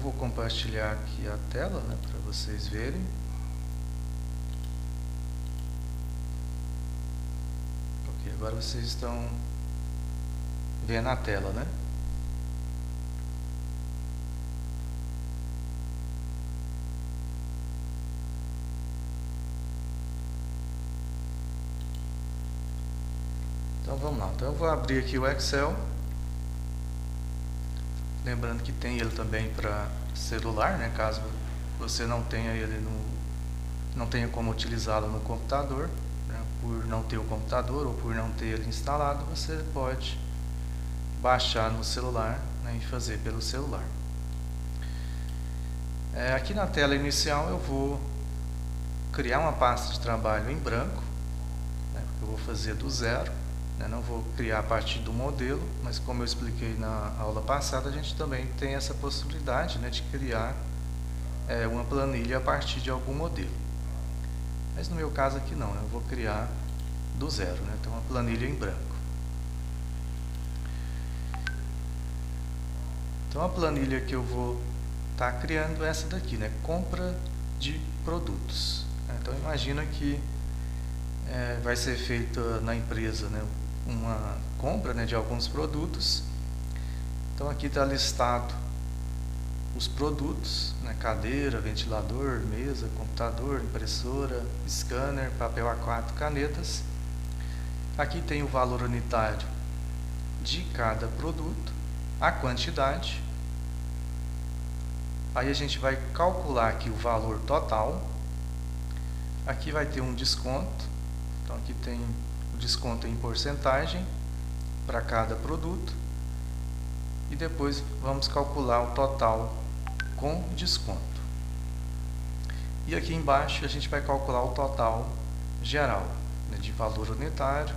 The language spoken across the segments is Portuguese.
vou compartilhar aqui a tela, né, para vocês verem. Ok, agora vocês estão vendo a tela, né? Então vamos lá. Então eu vou abrir aqui o Excel. Lembrando que tem ele também para celular, né? Caso você não tenha ele não tenha como utilizá-lo no computador, né? Por não ter o computador ou por não ter ele instalado, você pode baixar no celular, né? E fazer pelo celular. Aqui na tela inicial eu vou criar uma pasta de trabalho em branco, né? Porque eu vou fazer do zero. Não vou criar a partir do modelo, mas como eu expliquei na aula passada, a gente também tem essa possibilidade, né, de criar uma planilha a partir de algum modelo. Mas no meu caso aqui não, eu vou criar do zero, né, então uma planilha em branco. Então a planilha que eu vou estar criando é essa daqui, né, compra de produtos. Então imagina que vai ser feita na empresa, né, uma compra, né, de alguns produtos. Então aqui está listado os produtos, né, cadeira, ventilador, mesa, computador, impressora, scanner, papel A4, canetas. Aqui tem o valor unitário de cada produto, a quantidade. Aí a gente vai calcular aqui o valor total. Aqui vai ter um desconto. Então aqui tem o desconto em porcentagem para cada produto. E depois vamos calcular o total com desconto. E aqui embaixo a gente vai calcular o total geral, né, de valor unitário,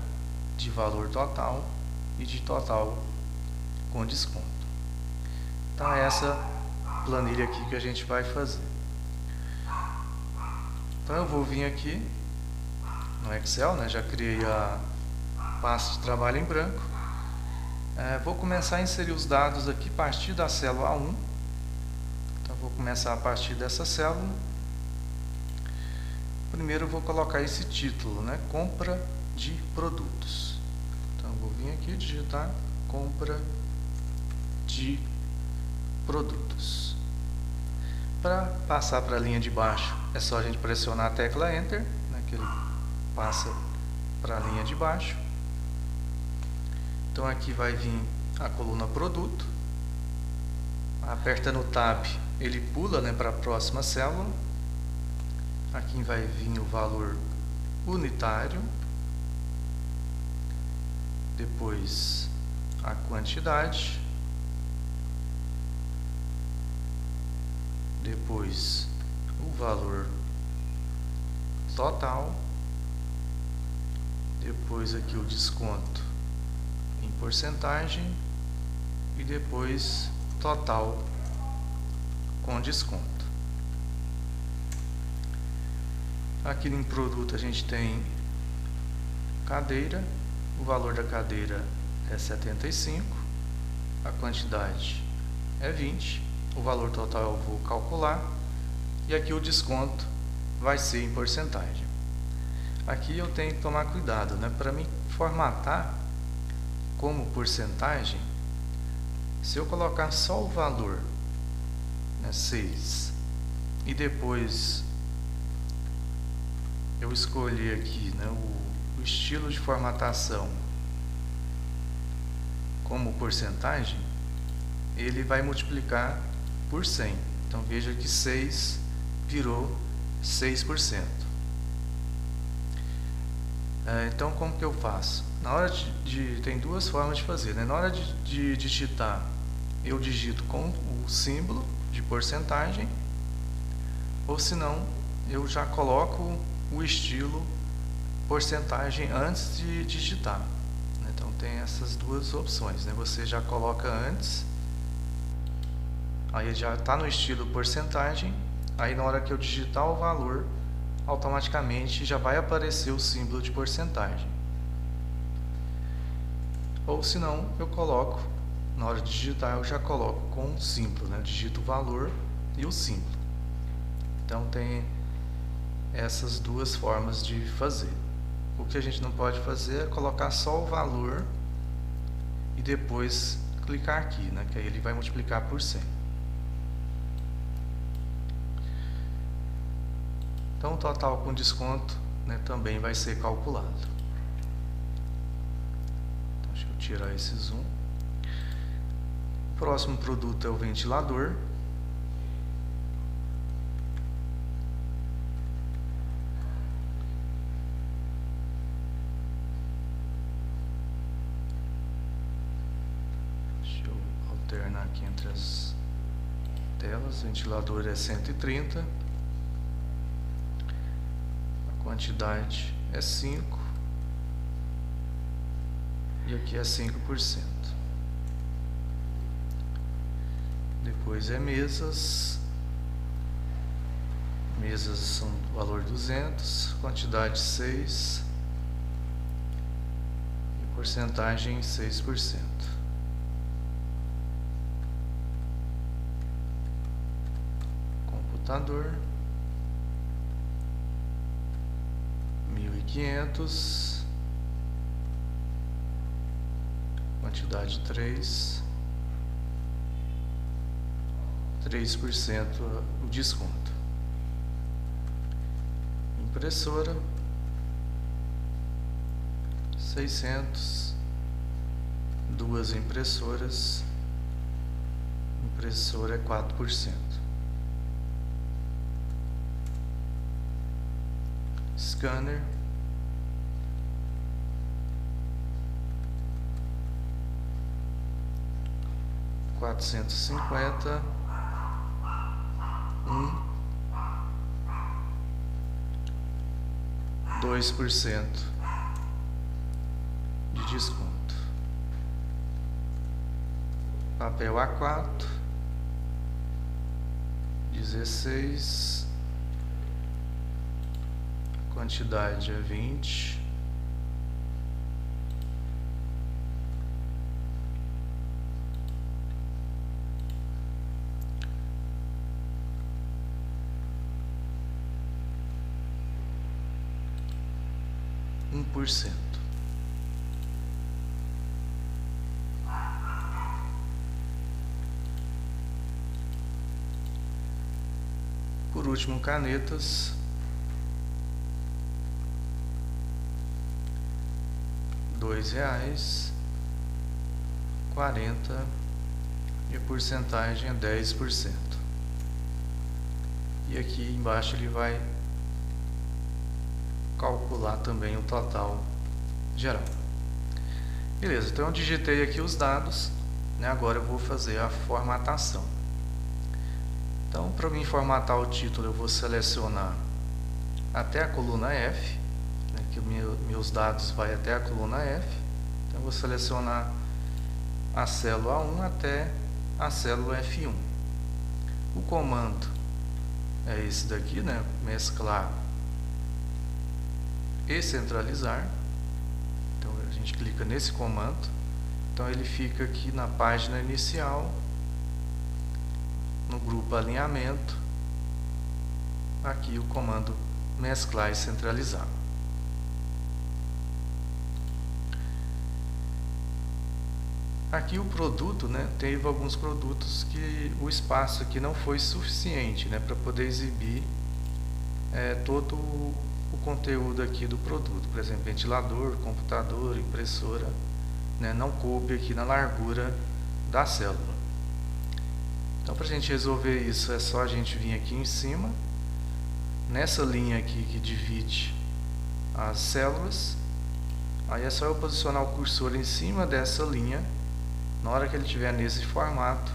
de valor total e de total com desconto. Então é essa planilha aqui que a gente vai fazer. Então eu vou vir aqui no Excel, né, já criei a pasta de trabalho em branco. Vou começar a inserir os dados aqui a partir da célula A1. Então vou começar a partir dessa célula. Primeiro eu vou colocar esse título, né, compra de produtos. Então vou vir aqui digitar compra de produtos. Para passar para a linha de baixo é só a gente pressionar a tecla Enter, né, que ele passa para a linha de baixo. Então aqui vai vir a coluna produto. Apertando o Tab, ele pula, né, para a próxima célula. Aqui vai vir o valor unitário. Depois a quantidade. Depois o valor total. Depois aqui o desconto em porcentagem. E depois total com desconto. Aqui em produto a gente tem cadeira. O valor da cadeira é 75. A quantidade é 20. O valor total eu vou calcular. E aqui o desconto vai ser em porcentagem. Aqui eu tenho que tomar cuidado, né? Para me formatar como porcentagem, se eu colocar só o valor, né, 6, e depois eu escolher aqui, né, o estilo de formatação como porcentagem, ele vai multiplicar por 100. Então veja que 6 virou 6%. Então como que eu faço? Na hora tem duas formas de fazer, né? Na hora de digitar, eu digito com o símbolo de porcentagem, ou se não, eu já coloco o estilo porcentagem antes de digitar. Então tem essas duas opções, né? Você já coloca antes, aí já está no estilo porcentagem, aí na hora que eu digitar o valor, automaticamente já vai aparecer o símbolo de porcentagem. Ou se não, eu coloco na hora de digitar eu já coloco com o símbolo, né? Digito o valor e o símbolo. Então tem essas duas formas de fazer. O que a gente não pode fazer é colocar só o valor e depois clicar aqui, né? Que aí ele vai multiplicar por 100. Então o total com desconto, né, também vai ser calculado. Então, deixa eu tirar esse zoom. O próximo produto é o ventilador. Deixa eu alternar aqui entre as telas. O ventilador é 130. A quantidade é 5. E aqui é 5%. Depois é mesas. Mesas são valor 200, quantidade 6 e porcentagem 6%. Computador 1.500, quantidade 3%, 3% o desconto. Impressora 600, duas impressoras, impressora é 4%. Scanner 450, 2% de desconto. Papel A4 16, quantidade é 20, %. Por último, canetas R$2,40 e a porcentagem é 10%. E aqui embaixo ele vai calcular também o total geral. Beleza, então eu digitei aqui os dados, né? Agora eu vou fazer a formatação. Então, para mim formatar o título, eu vou selecionar até a coluna F, né? Que meus dados vai até a coluna F. Então eu vou selecionar a célula A1 até a célula F1. O comando é esse daqui, né? Mesclar e centralizar. Então a gente clica nesse comando. Então ele fica aqui na página inicial, no grupo alinhamento. Aqui o comando mesclar e centralizar. Aqui o produto, né, teve alguns produtos que o espaço aqui não foi suficiente, né, para poder exibir todo o conteúdo aqui do produto. Por exemplo, ventilador, computador, impressora, né, não coube aqui na largura da célula. Então, para a gente resolver isso, é só a gente vir aqui em cima, nessa linha aqui que divide as células. Aí é só eu posicionar o cursor em cima dessa linha. Na hora que ele estiver nesse formato,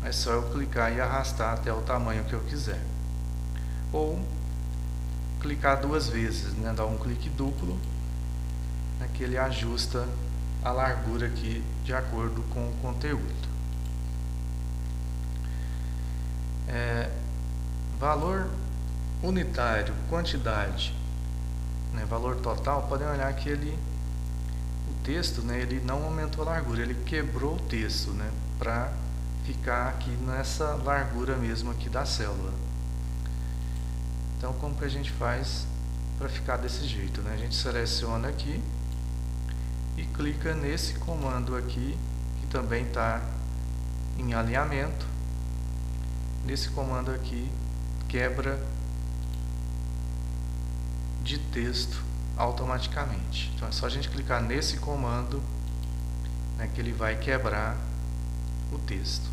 é só eu clicar e arrastar até o tamanho que eu quiser. Ou clicar duas vezes, né? Dar um clique duplo, né? Que ele ajusta a largura aqui de acordo com o conteúdo. Valor unitário, quantidade, né? Valor total, podem olhar que o texto, né, ele não aumentou a largura, ele quebrou o texto, né, para ficar aqui nessa largura mesmo aqui da célula. Então, como que a gente faz para ficar desse jeito, né? A gente seleciona aqui e clica nesse comando aqui, que também está em alinhamento. Nesse comando aqui, quebra de texto automaticamente. Então é só a gente clicar nesse comando, né, que ele vai quebrar o texto.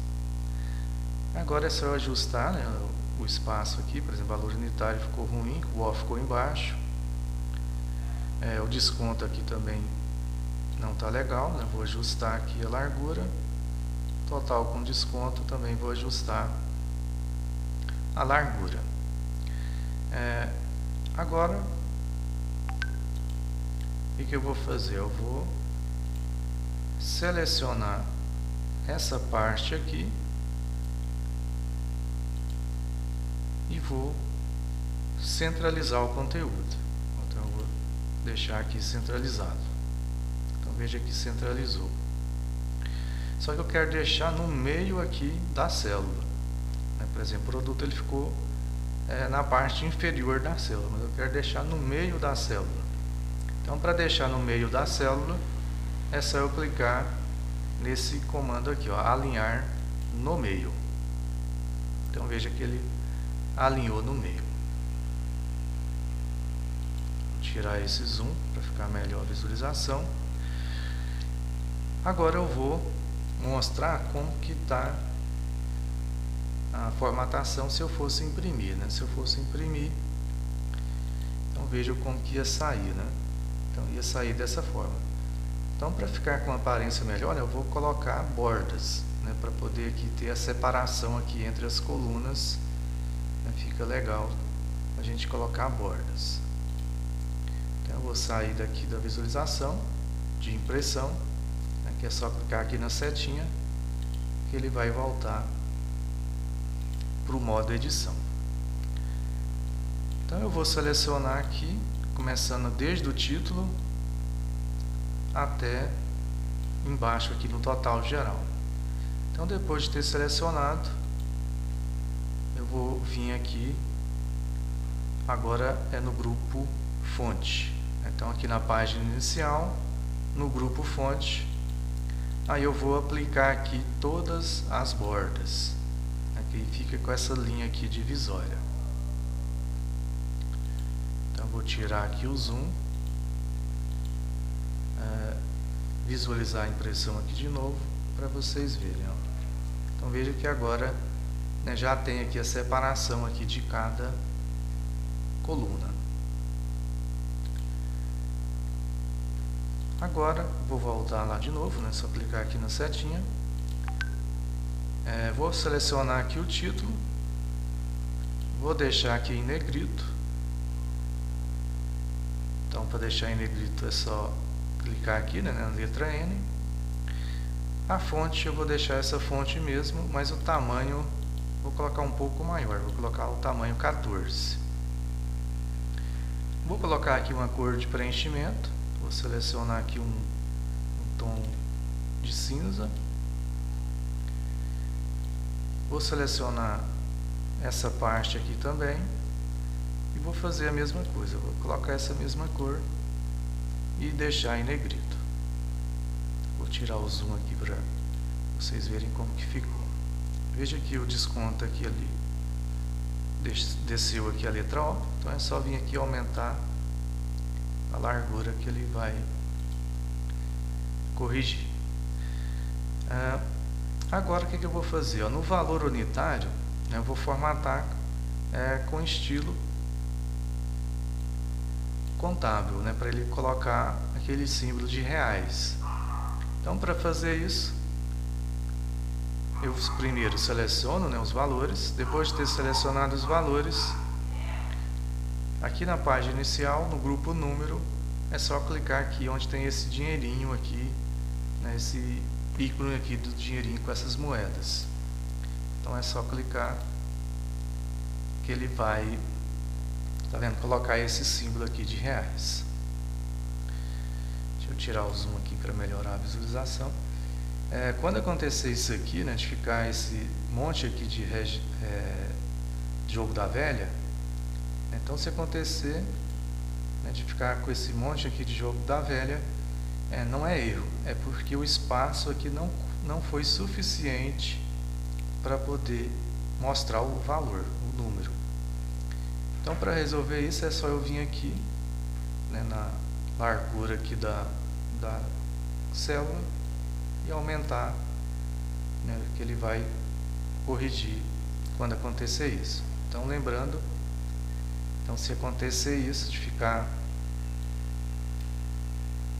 Agora é só eu ajustar, né, o espaço aqui, por exemplo, o valor unitário ficou ruim, o O ficou embaixo. O desconto aqui também não está legal, né? Vou ajustar aqui a largura. Total com desconto também vou ajustar a largura. Agora, o que eu vou fazer? Eu vou selecionar essa parte aqui e vou centralizar o conteúdo. Então eu vou deixar aqui centralizado. Então veja que centralizou. Só que eu quero deixar no meio aqui da célula. Por exemplo, o produto ele ficou na parte inferior da célula, mas eu quero deixar no meio da célula. Então, para deixar no meio da célula, é só eu clicar nesse comando aqui, ó, alinhar no meio. Então veja que ele alinhou no meio. Vou tirar esse zoom para ficar melhor a visualização. Agora eu vou mostrar como que está a formatação se eu fosse imprimir, né? Se eu fosse imprimir, então veja como que ia sair, né? Então ia sair dessa forma. Então, para ficar com uma aparência melhor, eu vou colocar bordas, né, para poder aqui ter a separação aqui entre as colunas, né? Fica legal a gente colocar bordas. Então eu vou sair daqui da visualização de impressão, né, que é só clicar aqui na setinha que ele vai voltar para o modo edição. Então eu vou selecionar aqui, começando desde o título até embaixo aqui no total geral. Então depois de ter selecionado, eu vou vir aqui, agora é no grupo fonte. Então aqui na página inicial, no grupo fonte, aí eu vou aplicar aqui todas as bordas. Aqui fica com essa linha aqui divisória. Então vou tirar aqui o zoom, visualizar a impressão aqui de novo para vocês verem, ó. Então veja que agora, né, já tem aqui a separação aqui de cada coluna. Agora vou voltar lá de novo, né, só clicar aqui na setinha. Vou selecionar aqui o título, vou deixar aqui em negrito. Então, para deixar em negrito é só clicar aqui, né, na letra N. A fonte eu vou deixar essa fonte mesmo, mas o tamanho vou colocar um pouco maior, vou colocar o tamanho 14. Vou colocar aqui uma cor de preenchimento, vou selecionar aqui um tom de cinza. Vou selecionar essa parte aqui também e vou fazer a mesma coisa, vou colocar essa mesma cor e deixar em negrito. Vou tirar o zoom aqui para vocês verem como que ficou. Veja que o desconto aqui ali desceu aqui a letra O, então é só vir aqui aumentar a largura que ele vai corrigir. Agora o que eu vou fazer? No valor unitário, eu vou formatar com estilo contábil, né, para ele colocar aquele símbolo de reais. Então, para fazer isso, eu primeiro seleciono, né, os valores. Depois de ter selecionado os valores, aqui na página inicial, no grupo número, é só clicar aqui onde tem esse dinheirinho aqui, né, esse ícone aqui do dinheirinho com essas moedas. Então é só clicar que ele vai, tá vendo, colocar esse símbolo aqui de reais. Deixa eu tirar o zoom aqui para melhorar a visualização. Quando acontecer isso aqui, né, de ficar esse monte aqui de jogo da velha, então se acontecer, né, de ficar com esse monte aqui de jogo da velha, não é erro, é porque o espaço aqui não foi suficiente para poder mostrar o valor, o número. Então, para resolver isso, é só eu vir aqui, né, na largura aqui da célula e aumentar, né, que ele vai corrigir quando acontecer isso. Então, lembrando, então, se acontecer isso, de ficar,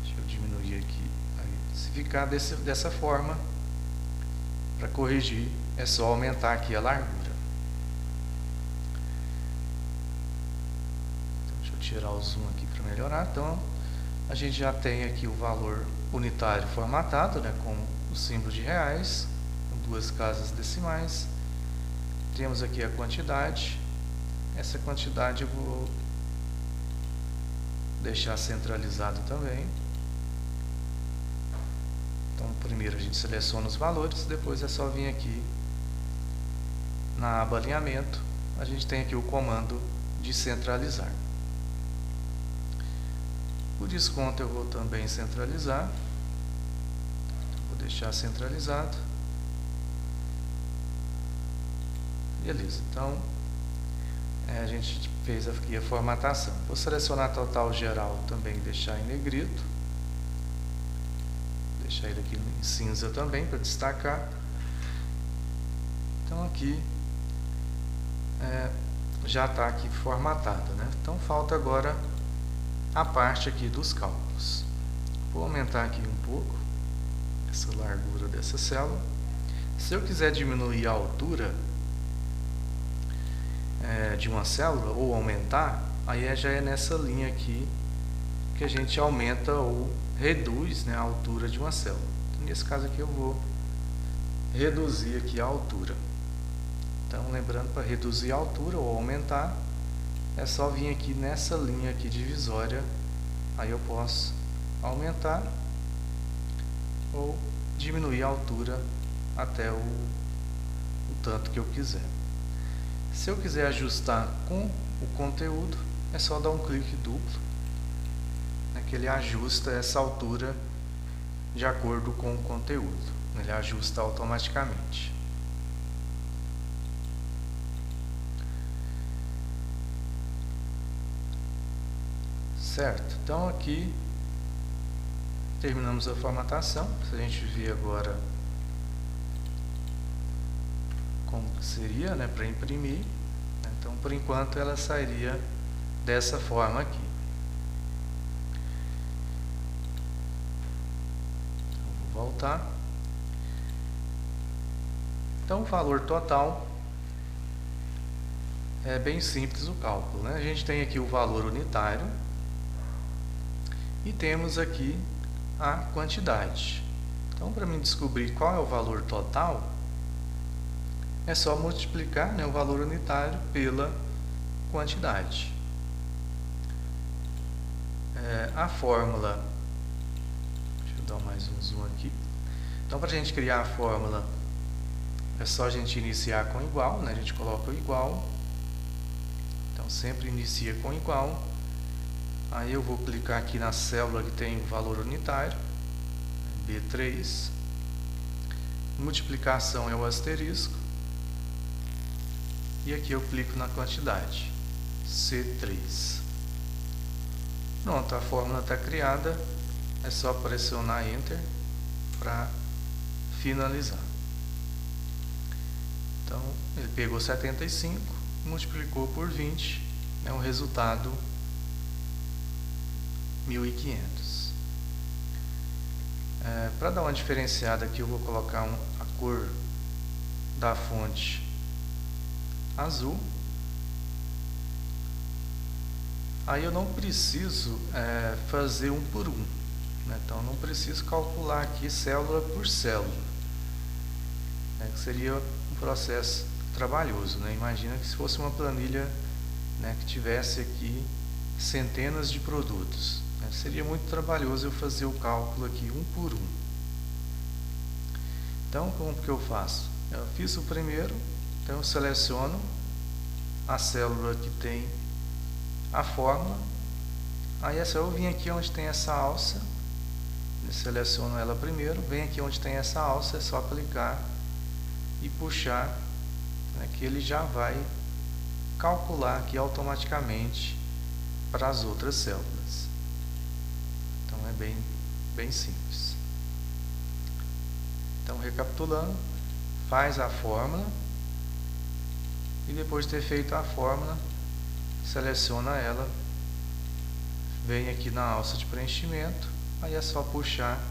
deixa eu diminuir aqui, se ficar dessa forma, para corrigir, é só aumentar aqui a largura. Então, deixa eu tirar o zoom aqui para melhorar. Então, a gente já tem aqui o valor unitário formatado, né, com o símbolo de reais, com 2 casas decimais. Temos aqui a quantidade. Essa quantidade eu vou deixar centralizado também. Então, primeiro a gente seleciona os valores, depois é só vir aqui na aba alinhamento, a gente tem aqui o comando de centralizar. O desconto eu vou também centralizar, vou deixar centralizado. Beleza, então a gente fez aqui a formatação. Vou selecionar total geral também, deixar em negrito, deixar ele aqui em cinza também para destacar. Então aqui já está aqui formatado, né? Então falta agora a parte aqui dos cálculos. Vou aumentar aqui um pouco essa largura dessa célula. Se eu quiser diminuir a altura de uma célula ou aumentar, aí já é nessa linha aqui que a gente aumenta ou reduz, né, a altura de uma célula. Então, nesse caso aqui eu vou reduzir aqui a altura. Então, lembrando, para reduzir a altura ou aumentar, é só vir aqui nessa linha aqui divisória, aí eu posso aumentar ou diminuir a altura até o tanto que eu quiser. Se eu quiser ajustar com o conteúdo, é só dar um clique duplo, né, que ele ajusta essa altura de acordo com o conteúdo. Ele ajusta automaticamente. Certo, então aqui terminamos a formatação. Se a gente ver agora como seria, né, para imprimir, então por enquanto ela sairia dessa forma aqui. Então, vou voltar. Então o valor total é bem simples o cálculo, né? A gente tem aqui o valor unitário e temos aqui a quantidade. Então, para mim descobrir qual é o valor total, é só multiplicar, né, o valor unitário pela quantidade. A fórmula, deixa eu dar mais um zoom aqui. Então, para a gente criar a fórmula, é só a gente iniciar com igual, né? A gente coloca o igual. Então, sempre inicia com igual. Aí eu vou clicar aqui na célula que tem o valor unitário, B3. Multiplicação é o asterisco. E aqui eu clico na quantidade, C3. Pronto, a fórmula está criada. É só pressionar Enter para finalizar. Então, ele pegou 75, multiplicou por 20, é um resultado 1500. Para dar uma diferenciada aqui, eu vou colocar a cor da fonte azul. Aí eu não preciso fazer um por um, né? Então não preciso calcular aqui célula por célula, né? Que seria um processo trabalhoso, né? Imagina que se fosse uma planilha, né, que tivesse aqui centenas de produtos, Seria muito trabalhoso eu fazer o cálculo aqui um por um. Então, como que eu faço? Eu fiz o primeiro, então eu seleciono a célula que tem a fórmula. Aí é só eu vim aqui onde tem essa alça, eu seleciono ela primeiro, venho aqui onde tem essa alça, é só clicar e puxar, né, que ele já vai calcular aqui automaticamente para as outras células. Então é bem simples. Então, recapitulando, faz a fórmula e depois de ter feito a fórmula, seleciona ela, vem aqui na alça de preenchimento, aí é só puxar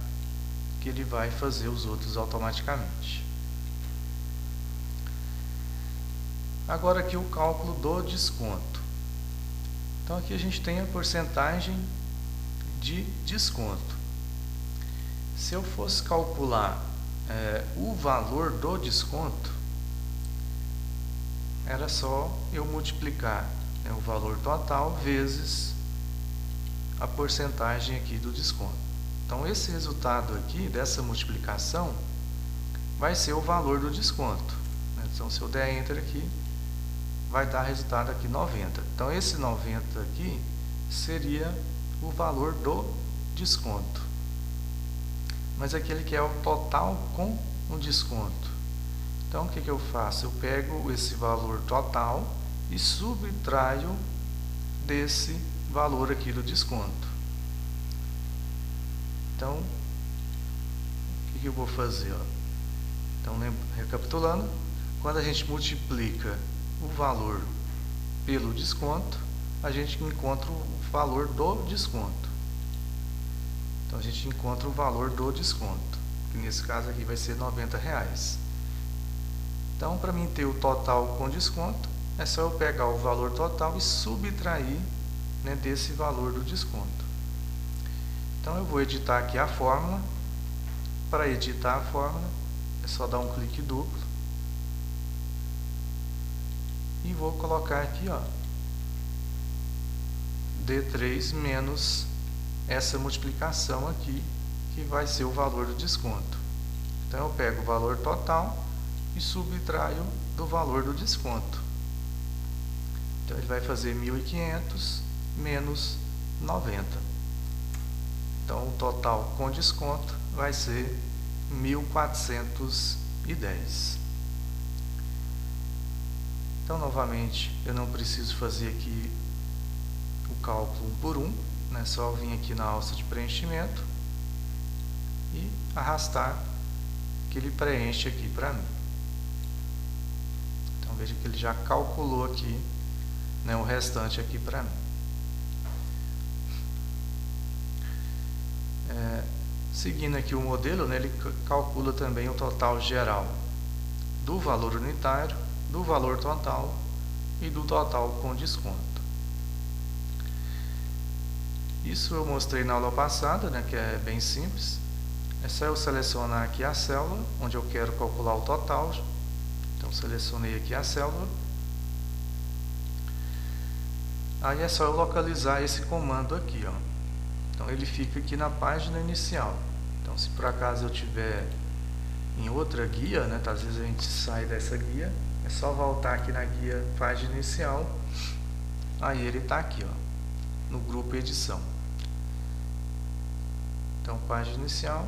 que ele vai fazer os outros automaticamente. Agora aqui o cálculo do desconto. Então aqui a gente tem a porcentagem de desconto. Se eu fosse calcular o valor do desconto, era só eu multiplicar o valor total vezes a porcentagem aqui do desconto. Então esse resultado aqui dessa multiplicação vai ser o valor do desconto. Então se eu der Enter aqui, vai dar resultado aqui 90. Então esse 90 aqui seria o valor do desconto. Mas aqui ele quer o total com o desconto. Então o que eu faço? Eu pego esse valor total e subtraio desse valor aqui do desconto. Então o que eu vou fazer? Então, recapitulando, quando a gente multiplica o valor pelo desconto, a gente encontra o valor do desconto. Então a gente encontra o valor do desconto, que nesse caso aqui vai ser R$90. Então, para mim ter o total com desconto, é só eu pegar o valor total e subtrair, né, desse valor do desconto. Então eu vou editar aqui a fórmula. Para editar a fórmula, é só dar um clique duplo e vou colocar aqui, ó, D3 menos essa multiplicação aqui, que vai ser o valor do desconto. Então eu pego o valor total e subtraio do valor do desconto. Então ele vai fazer 1.500 menos 90. Então o total com desconto vai ser 1.410. Então novamente eu não preciso fazer aqui o cálculo um por um, né? Só vir aqui na alça de preenchimento e arrastar que ele preenche aqui para mim. Então veja que ele já calculou aqui, né, o restante aqui para mim. Seguindo aqui o modelo, né, ele calcula também o total geral do valor unitário, do valor total e do total com desconto. Isso eu mostrei na aula passada, né, que é bem simples. É só eu selecionar aqui a célula onde eu quero calcular o total. Então selecionei aqui a célula. Aí é só eu localizar esse comando aqui, ó. Então ele fica aqui na página inicial. Então se por acaso eu tiver em outra guia, né, às vezes a gente sai dessa guia, é só voltar aqui na guia página inicial. Aí ele está aqui, ó, no grupo edição. Então página inicial,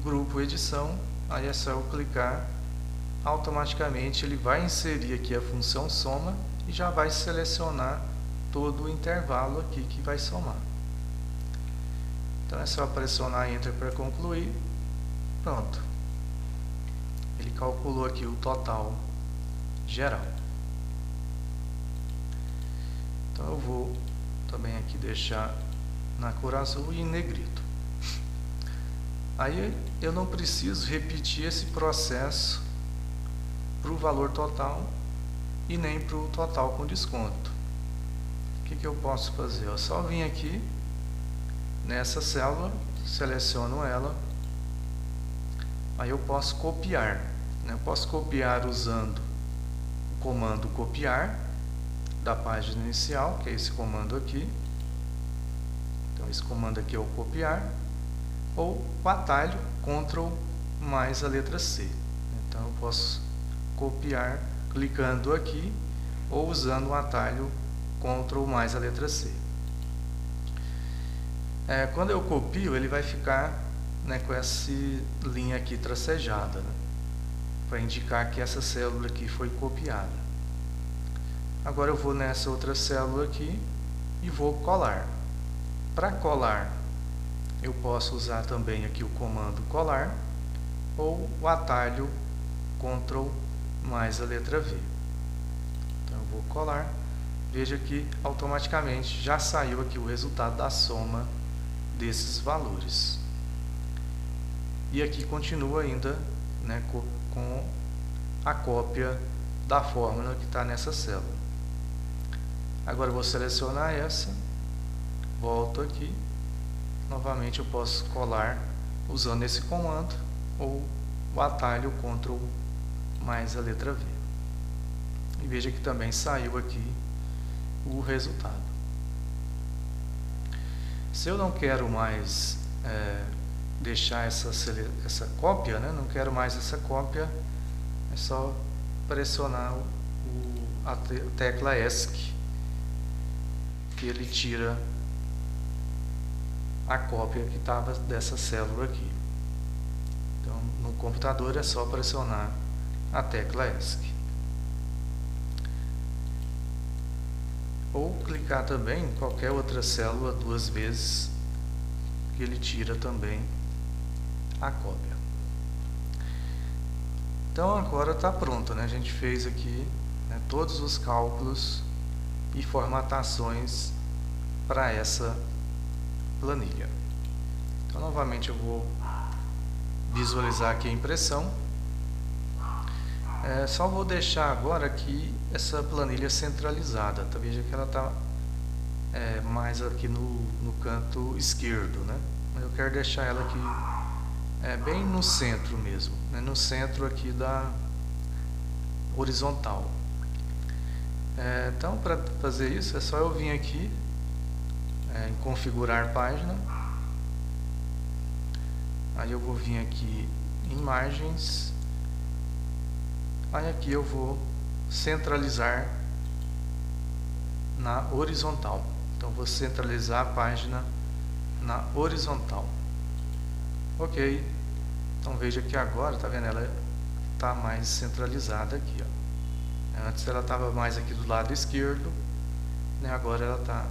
grupo edição, aí é só eu clicar, automaticamente ele vai inserir aqui a função soma e já vai selecionar todo o intervalo aqui que vai somar. Então é só pressionar Enter para concluir. Pronto. Ele calculou aqui o total geral. Então eu vou também aqui deixar na cor azul e em negrito. Aí eu não preciso repetir esse processo para o valor total e nem para o total com desconto. O que eu posso fazer? Eu só vim aqui nessa célula, seleciono ela, aí eu posso copiar, né? Eu posso copiar usando o comando copiar da página inicial, que é esse comando aqui. Então esse comando aqui é o copiar, ou o atalho Ctrl mais a letra C. Então eu posso copiar clicando aqui ou usando o atalho Ctrl mais a letra C. Quando eu copio, ele vai ficar, né, com essa linha aqui tracejada, né, para indicar que essa célula aqui foi copiada. Agora eu vou nessa outra célula aqui e vou colar. Para colar, eu posso usar também aqui o comando colar ou o atalho Ctrl mais a letra V. Então eu vou colar. Veja que automaticamente já saiu aqui o resultado da soma desses valores. E aqui continua ainda, né, com a cópia da fórmula que está nessa célula. Agora eu vou selecionar essa, volto aqui, novamente eu posso colar usando esse comando ou o atalho Ctrl mais a letra V. E veja que também saiu aqui o resultado. Se eu não quero mais deixar essa cópia, né, não quero mais essa cópia, é só pressionar a tecla ESC, que ele tira a cópia que estava dessa célula aqui. Então, no computador é só pressionar a tecla ESC. Ou clicar também em qualquer outra célula 2 vezes, que ele tira também a cópia. Então agora está pronto, né? A gente fez aqui, né, todos os cálculos e formatações para essa planilha. Então novamente eu vou visualizar aqui a impressão. Só vou deixar agora aqui essa planilha centralizada, tá? Veja que ela está mais aqui no canto esquerdo, né? Eu quero deixar ela aqui bem no centro mesmo, né? No centro aqui da horizontal. Então, para fazer isso, é só eu vir aqui em configurar página. Aí eu vou vir aqui em imagens. Aí aqui eu vou centralizar na horizontal. Então vou centralizar a página na horizontal. Ok. Então veja que agora, tá vendo? Ela está mais centralizada aqui, ó. Antes ela estava mais aqui do lado esquerdo, né? Agora ela está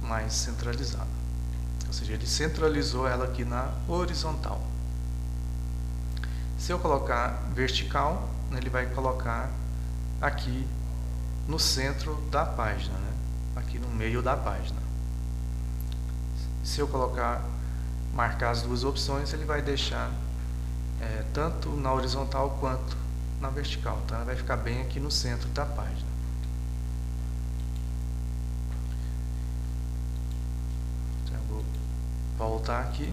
mais centralizada. Ou seja, ele centralizou ela aqui na horizontal. Se eu colocar vertical, ele vai colocar aqui no centro da página, né? Aqui no meio da página. Se eu marcar as duas opções, ele vai deixar tanto na horizontal quanto na vertical. Então ela vai ficar bem aqui no centro da página. Então eu vou voltar aqui.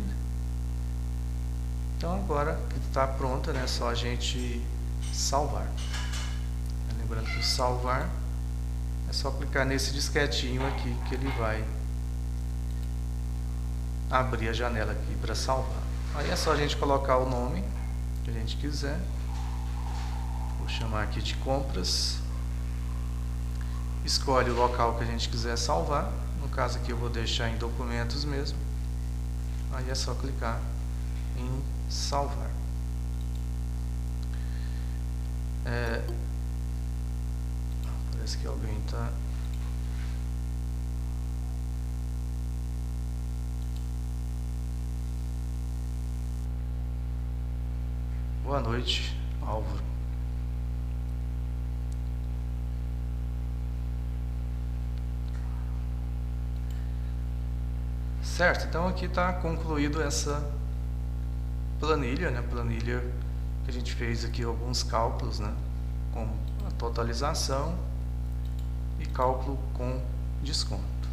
Então agora que está pronta, né, é só a gente salvar. Lembrando que o salvar é só clicar nesse disquetinho aqui que ele vai abrir a janela aqui para salvar. Aí é só a gente colocar o nome que a gente quiser. Vou chamar aqui de compras. Escolhe o local que a gente quiser salvar. No caso aqui eu vou deixar em documentos mesmo. Aí é só clicar em salvar. Parece que alguém está... Boa noite, Álvaro. Certo, então aqui está concluído essa planilha, né? Planilha que a gente fez aqui alguns cálculos, né? Com a totalização e cálculo com desconto.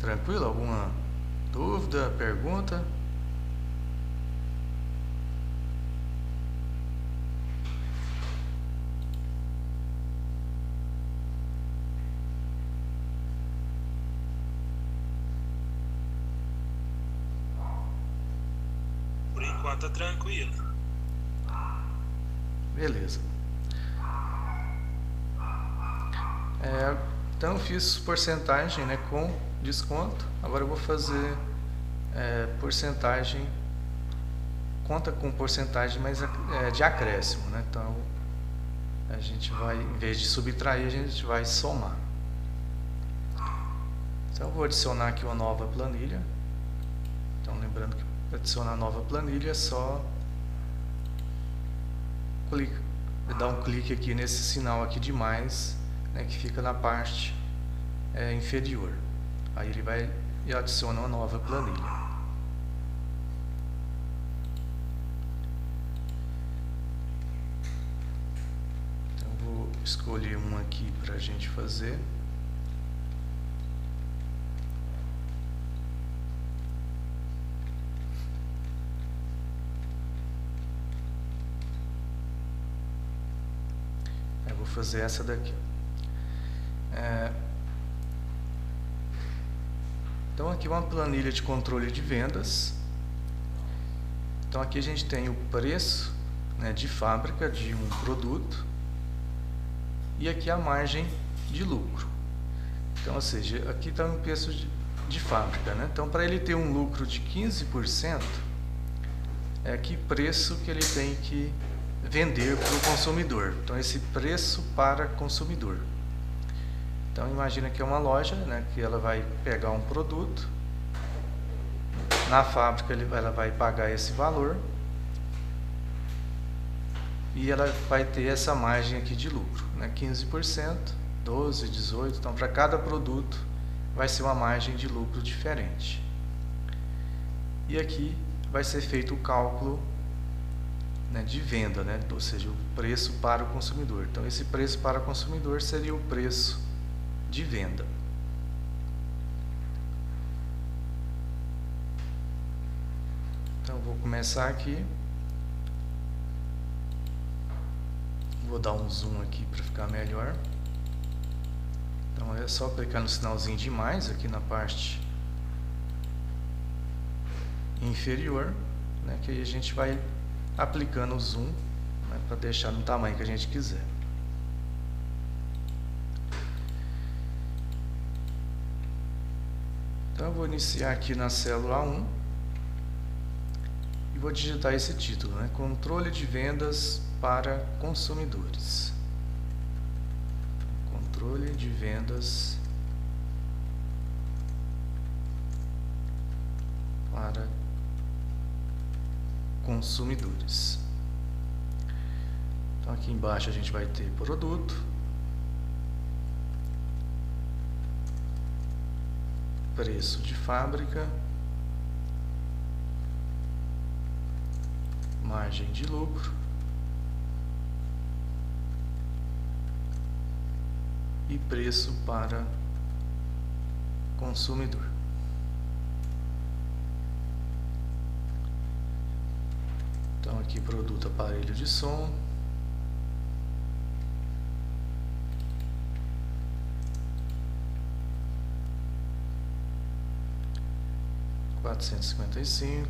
Tranquilo? Alguma dúvida, pergunta? enquanto tá tranquilo. Beleza. Então eu fiz porcentagem, né, com desconto. Agora eu vou fazer porcentagem, conta com porcentagem, mas de acréscimo, né? Então a gente vai, em vez de subtrair, a gente vai somar. Então eu vou adicionar aqui uma nova planilha. Então lembrando que para adicionar a nova planilha é só dar um clique aqui nesse sinal aqui de mais, né, que fica na parte inferior. Aí ele vai e adiciona uma nova planilha. Então vou escolher uma aqui para a gente fazer. Eu vou fazer essa daqui. Então aqui uma planilha de controle de vendas. Então aqui a gente tem o preço, né, de fábrica de um produto e aqui a margem de lucro. Então, ou seja, aqui está o preço de fábrica, né? Então para ele ter um lucro de 15%, que preço que ele tem que vender para o consumidor. Então esse preço para consumidor. Então imagina que é uma loja, né, que ela vai pegar um produto, na fábrica ela vai pagar esse valor e ela vai ter essa margem aqui de lucro, né, 15%, 12%, 18%, então para cada produto vai ser uma margem de lucro diferente. E aqui vai ser feito o cálculo, né, de venda, né, ou seja, o preço para o consumidor. Então esse preço para o consumidor seria o preço de venda. Então vou começar aqui, vou dar um zoom aqui para ficar melhor. Então é só clicar no sinalzinho de mais aqui na parte inferior, né, que aí a gente vai aplicando o zoom, né, para deixar no tamanho que a gente quiser. Então eu vou iniciar aqui na célula 1 e vou digitar esse título, né? Controle de vendas para consumidores. Controle de vendas para consumidores. Então aqui embaixo a gente vai ter produto, preço de fábrica, margem de lucro e preço para consumidor. Então aqui produto aparelho de som, R$455,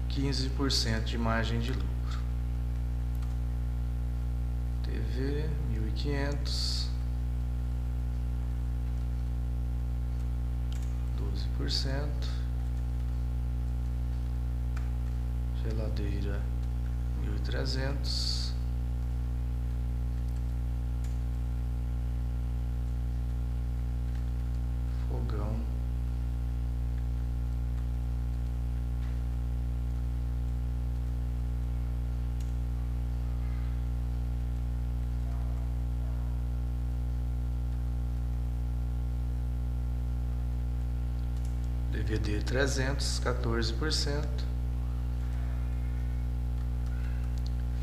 15% de margem de lucro. TV 1.500, 12%. Geladeira 1.300. Fogão 300, 14%.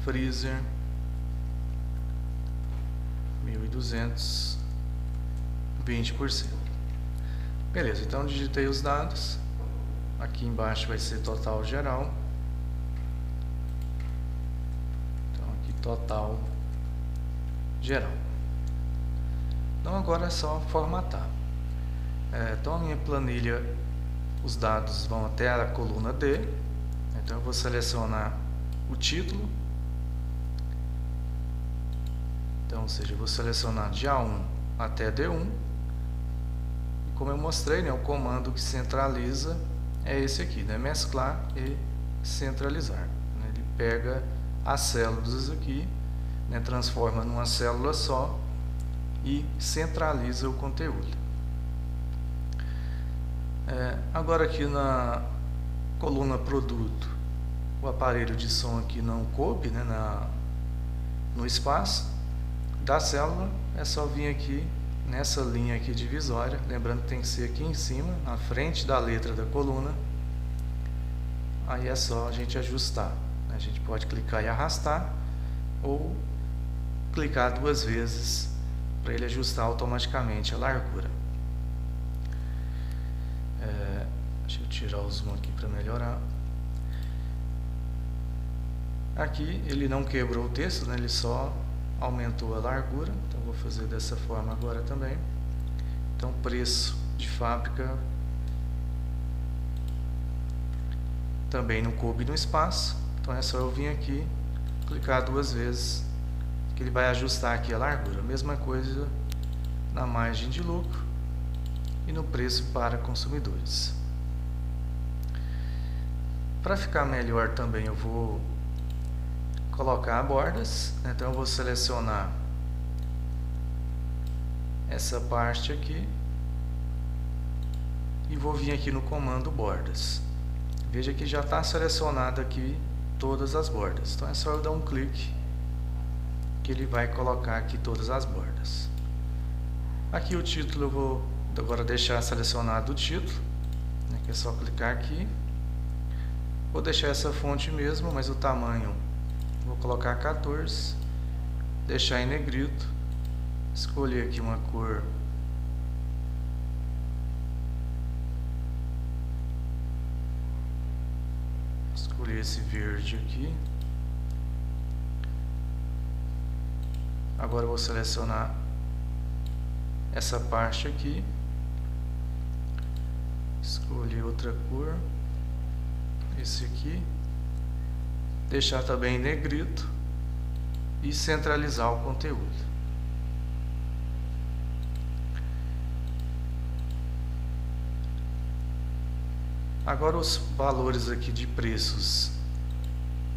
Freezer 1.200, 20%. Beleza, então digitei os dados. Aqui embaixo vai ser total geral. Então aqui total geral. Então agora é só formatar. Então a minha planilha os dados vão até a coluna D. Então eu vou selecionar o título. Então, ou seja, eu vou selecionar de A1 até D1. E como eu mostrei, né, o comando que centraliza é esse aqui, né, mesclar e centralizar. Ele pega as células aqui, né, transforma numa célula só e centraliza o conteúdo. Agora aqui na coluna produto, o aparelho de som aqui não coube, né, no espaço da célula. É só vir aqui nessa linha aqui divisória, lembrando que tem que ser aqui em cima, na frente da letra da coluna. Aí é só a gente ajustar. A gente pode clicar e arrastar, ou clicar 2 vezes para ele ajustar automaticamente a largura. Deixa eu tirar o zoom aqui para melhorar. Aqui ele não quebrou o texto, né? Ele só aumentou a largura. Então vou fazer dessa forma agora também. Então preço de fábrica também não coube no espaço. Então é só eu vir aqui, clicar 2 vezes, que ele vai ajustar aqui a largura. Mesma coisa na margem de lucro e no preço para consumidores. Para ficar melhor também eu vou colocar bordas. Então eu vou selecionar essa parte aqui e vou vir aqui no comando bordas. Veja que já está selecionado aqui todas as bordas. Então é só eu dar um clique que ele vai colocar aqui todas as bordas. Aqui o título eu vou agora deixar selecionado o título, né, que é só clicar aqui. Vou deixar essa fonte mesmo, mas o tamanho vou colocar 14, deixar em negrito, escolher aqui uma cor escolher esse verde aqui. Agora eu vou selecionar essa parte aqui, escolher outra cor, esse aqui, deixar também em negrito e centralizar o conteúdo. Agora os valores aqui de preços,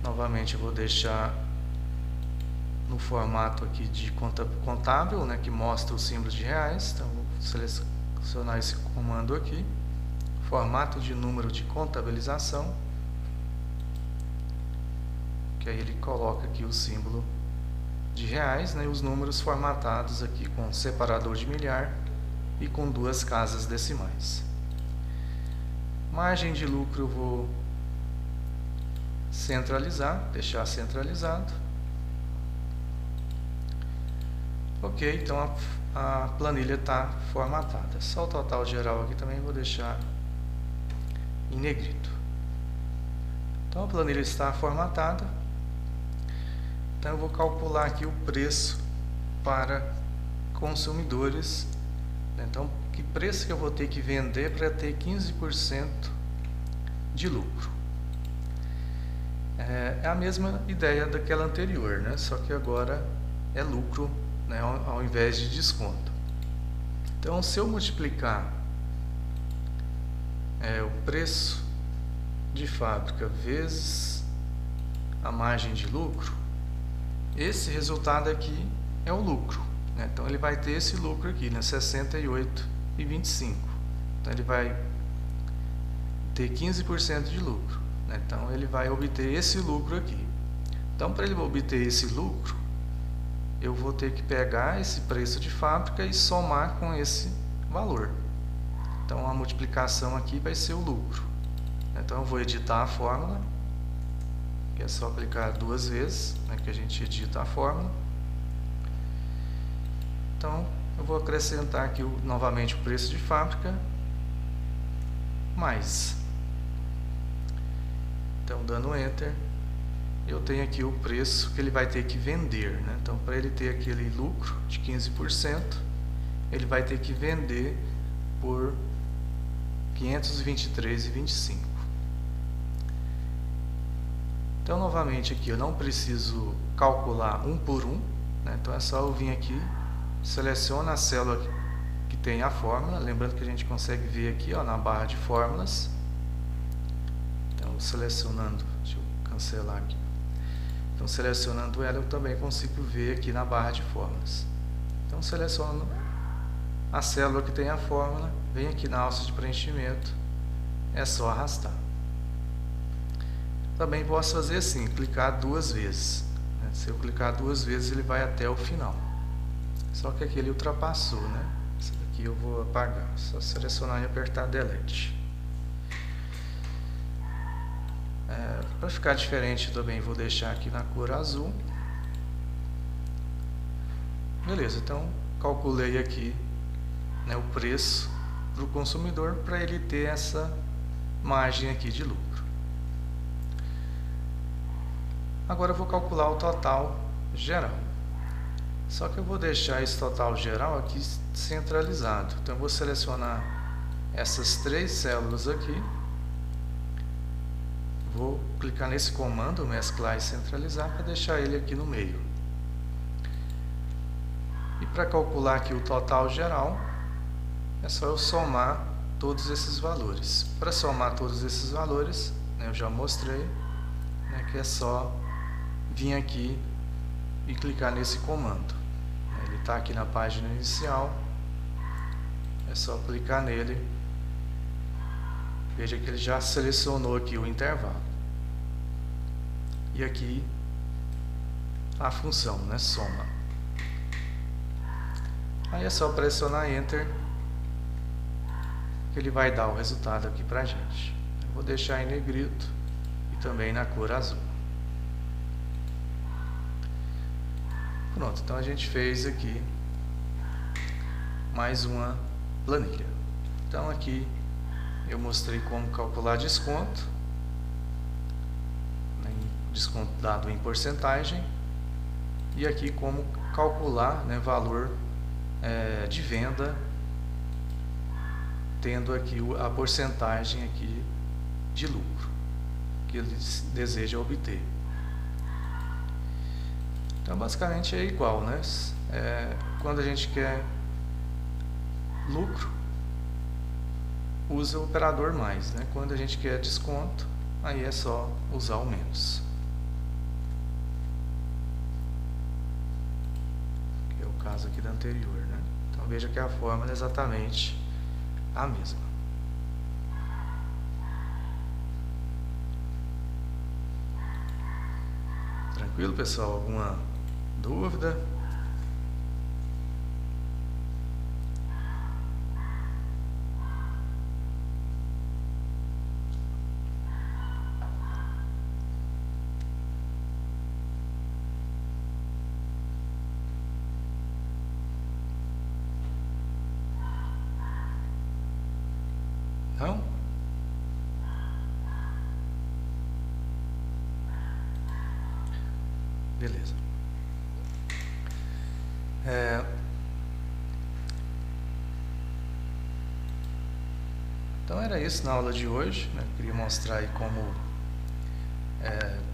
novamente eu vou deixar no formato aqui de contábil, né, que mostra os símbolos de reais. Então vou selecionar esse comando aqui, formato de número de contabilização, que aí ele coloca aqui o símbolo de reais, né, e os números formatados aqui com separador de milhar e com 2 casas decimais. Margem de lucro eu vou centralizar, deixar centralizado. Ok, então a planilha está formatada. Só o total geral aqui também vou deixar em negrito. Então a planilha está formatada. Então eu vou calcular aqui o preço para consumidores. Então, que preço que eu vou ter que vender para ter 15% de lucro? É a mesma ideia daquela anterior, né? Só que agora é lucro, né, ao invés de desconto. Então, se eu multiplicar o preço de fábrica vezes a margem de lucro, esse resultado aqui é o lucro, né? Então ele vai ter esse lucro aqui, né, 68,25. Então ele vai ter 15% de lucro, né? Então ele vai obter esse lucro aqui. Então, para ele obter esse lucro, eu vou ter que pegar esse preço de fábrica e somar com esse valor. Então a multiplicação aqui vai ser o lucro. Então eu vou editar a fórmula, que é só clicar 2 vezes, né, que a gente edita a fórmula. Então eu vou acrescentar aqui novamente o preço de fábrica, mais. Então dando Enter, eu tenho aqui o preço que ele vai ter que vender, né? Então para ele ter aquele lucro de 15%, ele vai ter que vender por 523,25. Então, novamente aqui eu não preciso calcular um por um, né? Então é só eu vir aqui, seleciono a célula que tem a fórmula, lembrando que a gente consegue ver aqui, ó, na barra de fórmulas. Então, selecionando, deixa eu cancelar aqui. Então, selecionando ela, eu também consigo ver aqui na barra de fórmulas. Então, seleciono a célula que tem a fórmula, vem aqui na alça de preenchimento, é só arrastar. Também posso fazer assim, clicar duas vezes. Se eu clicar duas vezes, ele vai até o final. Só que aqui ele ultrapassou, né? Esse daqui eu vou apagar. Só selecionar e apertar Delete. Para ficar diferente também, vou deixar aqui na cor azul. Beleza, então calculei aqui, né, o preço para o consumidor, para ele ter essa margem aqui de lucro. Agora eu vou calcular o total geral. Só que eu vou deixar esse total geral aqui centralizado. Então eu vou selecionar essas três células aqui. Vou clicar nesse comando, mesclar e centralizar, para deixar ele aqui no meio. E para calcular aqui o total geral, é só eu somar todos esses valores. Para somar todos esses valores, né, eu já mostrei, né, que é só vir aqui e clicar nesse comando. Ele está aqui na página inicial, é só clicar nele. Veja que ele já selecionou aqui o intervalo. E aqui a função, né, soma. Aí é só pressionar Enter, que ele vai dar o resultado aqui pra gente. Eu vou deixar em negrito e também na cor azul. Pronto, então a gente fez aqui mais uma planilha. Então aqui eu mostrei como calcular desconto, né, desconto dado em porcentagem, e aqui como calcular, né, valor de venda, tendo aqui a porcentagem aqui de lucro que ele deseja obter. Então basicamente é igual, né? Quando a gente quer lucro, usa o operador mais, né? Quando a gente quer desconto, aí é só usar o menos. Que é o caso aqui da anterior, né? Então veja que a fórmula é exatamente a mesma. Tranquilo, pessoal? Alguma dúvida? Não? Beleza. Então era isso na aula de hoje, né? Queria mostrar aí como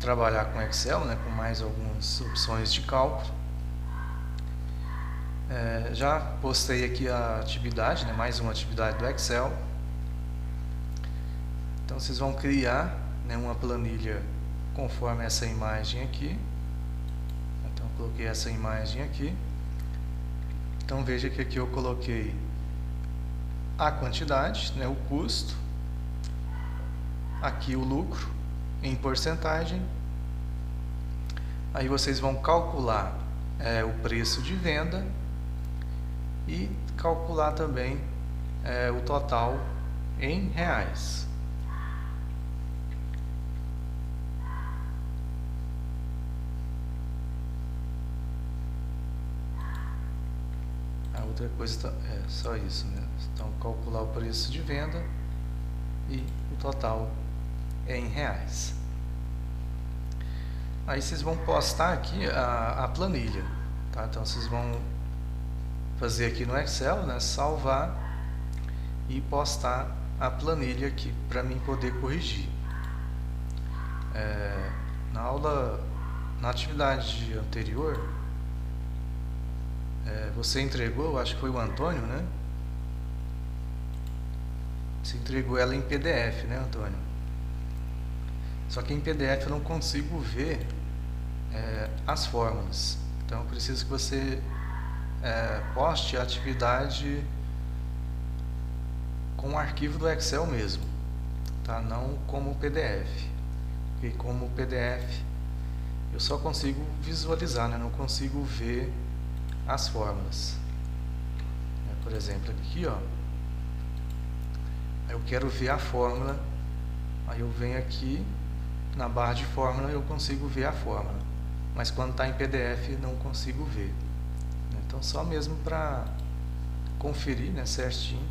trabalhar com Excel, né? Com mais algumas opções de cálculo. Já postei aqui a atividade, né? Mais uma atividade do Excel. Então vocês vão criar, né, uma planilha conforme essa imagem aqui. Então eu coloquei essa imagem aqui. Então veja que aqui eu coloquei a quantidade, né, o custo, aqui o lucro em porcentagem. Aí vocês vão calcular o preço de venda e calcular também o total em reais. Outra coisa é só isso, né? Então calcular o preço de venda e o total em reais. Aí vocês vão postar aqui a planilha, tá? Então vocês vão fazer aqui no Excel, né? Salvar e postar a planilha aqui para mim poder corrigir. Na atividade anterior, você entregou, acho que foi o Antônio, né? Você entregou ela em PDF, né, Antônio? Só que em PDF eu não consigo ver as fórmulas. Então eu preciso que você poste a atividade com o arquivo do Excel mesmo, tá? Não como PDF. Porque como PDF eu só consigo visualizar, né? Não consigo ver as fórmulas. Por exemplo, aqui, ó, eu quero ver a fórmula, aí eu venho aqui na barra de fórmula, eu consigo ver a fórmula, mas quando está em PDF não consigo ver. Então só mesmo para conferir, né, certinho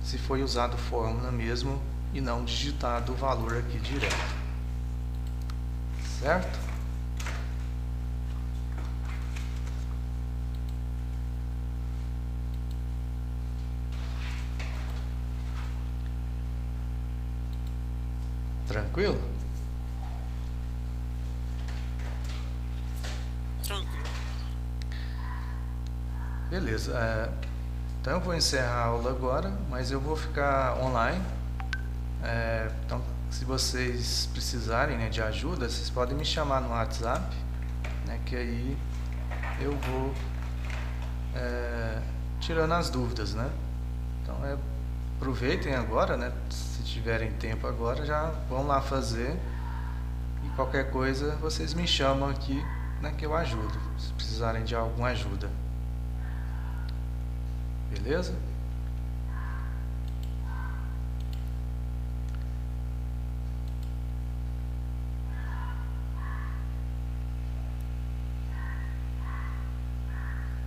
se foi usado fórmula mesmo e não digitado o valor aqui direto, certo? Tranquilo? Tranquilo. Beleza. Então eu vou encerrar a aula agora, mas eu vou ficar online. Então, se vocês precisarem, né, de ajuda, vocês podem me chamar no WhatsApp, né, que aí eu vou tirando as dúvidas, né? Então aproveitem agora, né? Se tiverem tempo agora, já vão lá fazer. E qualquer coisa vocês me chamam aqui, né, que eu ajudo, se precisarem de alguma ajuda. Beleza?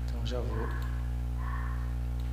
Então já vou